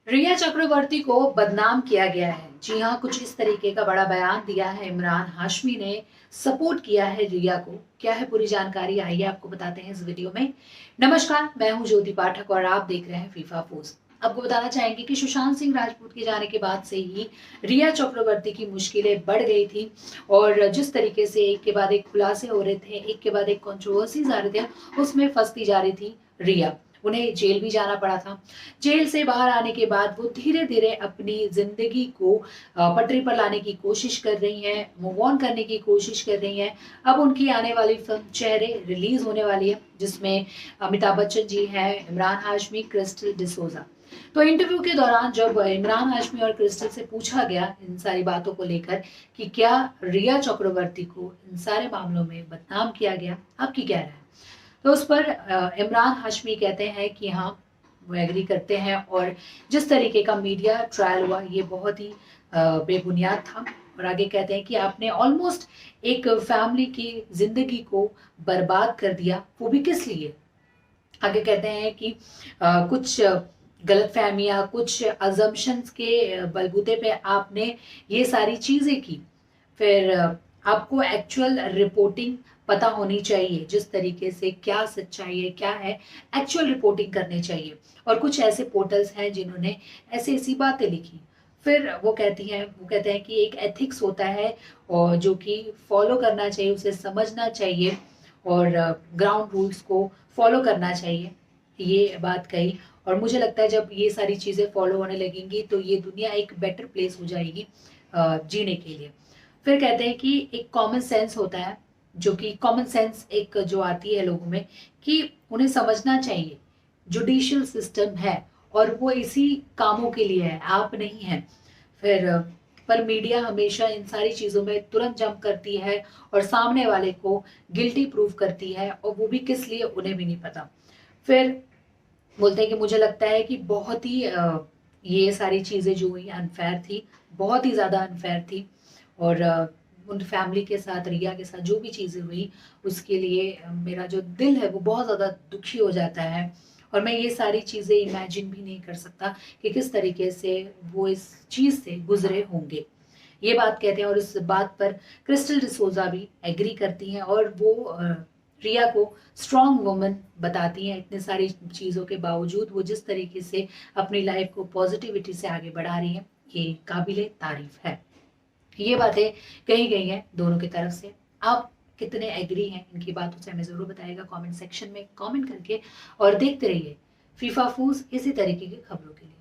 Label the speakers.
Speaker 1: रिया चक्रवर्ती को बदनाम किया गया है। जी हाँ, कुछ इस तरीके का बड़ा बयान दिया है इमरान हाशमी ने। सपोर्ट किया है रिया को। क्या है पूरी जानकारी, आइए आपको बताते हैं इस वीडियो में। नमस्कार, मैं हूं ज्योति पाठक और आप देख रहे हैं फीफा पोस्ट। आपको बताना चाहेंगे कि सुशांत सिंह राजपूत के जाने के बाद से ही रिया चक्रवर्ती की मुश्किलें बढ़ गई थी। और जिस तरीके से एक के बाद एक खुलासे हो रहे थे, एक के बाद एक कंट्रोवर्सीज आ रहे थे, उसमें फंसती जा रही थी रिया। उन्हें जेल भी जाना पड़ा था। जेल से बाहर आने के बाद वो धीरे धीरे अपनी जिंदगी को पटरी पर लाने की कोशिश कर रही हैं, मूव ऑन करने की कोशिश कर रही हैं। अब उनकी आने वाली फिल्म चेहरे रिलीज होने वाली है, जिसमें अमिताभ बच्चन जी हैं, इमरान हाशमी, क्रिस्टल डिसोजा। तो इंटरव्यू के दौरान जब इमरान हाशमी और क्रिस्टल से पूछा गया इन सारी बातों को लेकर कि क्या रिया चक्रवर्ती को इन सारे मामलों में बदनाम किया गया, आपकी क्या राय है, तो उस पर इमरान हाशमी कहते हैं कि हाँ, वो एग्री करते हैं। और जिस तरीके का मीडिया ट्रायल हुआ ये बहुत ही बेबुनियाद था। और आगे कहते हैं कि आपने ऑलमोस्ट एक फैमिली की जिंदगी को बर्बाद कर दिया, वो भी किस लिए। आगे कहते हैं कि कुछ गलत फहमियाँ, कुछ अजम्पशंस के बलबूते पे आपने ये सारी चीजें की। फिर आपको एक्चुअल रिपोर्टिंग पता होनी चाहिए, जिस तरीके से क्या सच्चाई है क्या है, एक्चुअल रिपोर्टिंग करनी चाहिए। और कुछ ऐसे पोर्टल्स हैं जिन्होंने ऐसी ऐसी बातें लिखी। फिर वो कहते हैं कि एक एथिक्स होता है और जो कि फॉलो करना चाहिए, उसे समझना चाहिए और ग्राउंड रूल्स को फॉलो करना चाहिए, ये बात कही। और मुझे लगता है जब ये सारी चीज़ें फॉलो होने लगेंगी तो ये दुनिया एक बेटर प्लेस हो जाएगी जीने के लिए। फिर कहते हैं कि एक कॉमन सेंस होता है, जो कि कॉमन सेंस एक जो आती है लोगों में, कि उन्हें समझना चाहिए जुडिशियल सिस्टम है और वो इसी कामों के लिए है, आप नहीं हैं। फिर पर मीडिया हमेशा इन सारी चीज़ों में तुरंत जंप करती है और सामने वाले को गिल्टी प्रूव करती है, और वो भी किस लिए उन्हें भी नहीं पता। फिर बोलते हैं कि मुझे लगता है कि बहुत ही ये सारी चीज़ें जो हुई अनफेयर थी, बहुत ही ज़्यादा अनफेयर थी। और उन फैमिली के साथ, रिया के साथ जो भी चीज़ें हुई, उसके लिए मेरा जो दिल है वो बहुत ज़्यादा दुखी हो जाता है। और मैं ये सारी चीज़ें इमेजिन भी नहीं कर सकता कि किस तरीके से वो इस चीज़ से गुजरे होंगे। ये बात कहते हैं और इस बात पर क्रिस्टल डिसोजा भी एग्री करती हैं। और वो रिया को स्ट्रॉन्ग वुमन बताती हैं। इतने सारी चीज़ों के बावजूद वो जिस तरीके से अपनी लाइफ को पॉजिटिविटी से आगे बढ़ा रही है, ये काबिले तारीफ है। ये बातें कही गई हैं दोनों की तरफ से। आप कितने एग्री हैं इनकी बातों से, हमें ज़रूर बताइएगा कमेंट सेक्शन में कमेंट करके। और देखते रहिए फीफा फूज इसी तरीके की खबरों के लिए।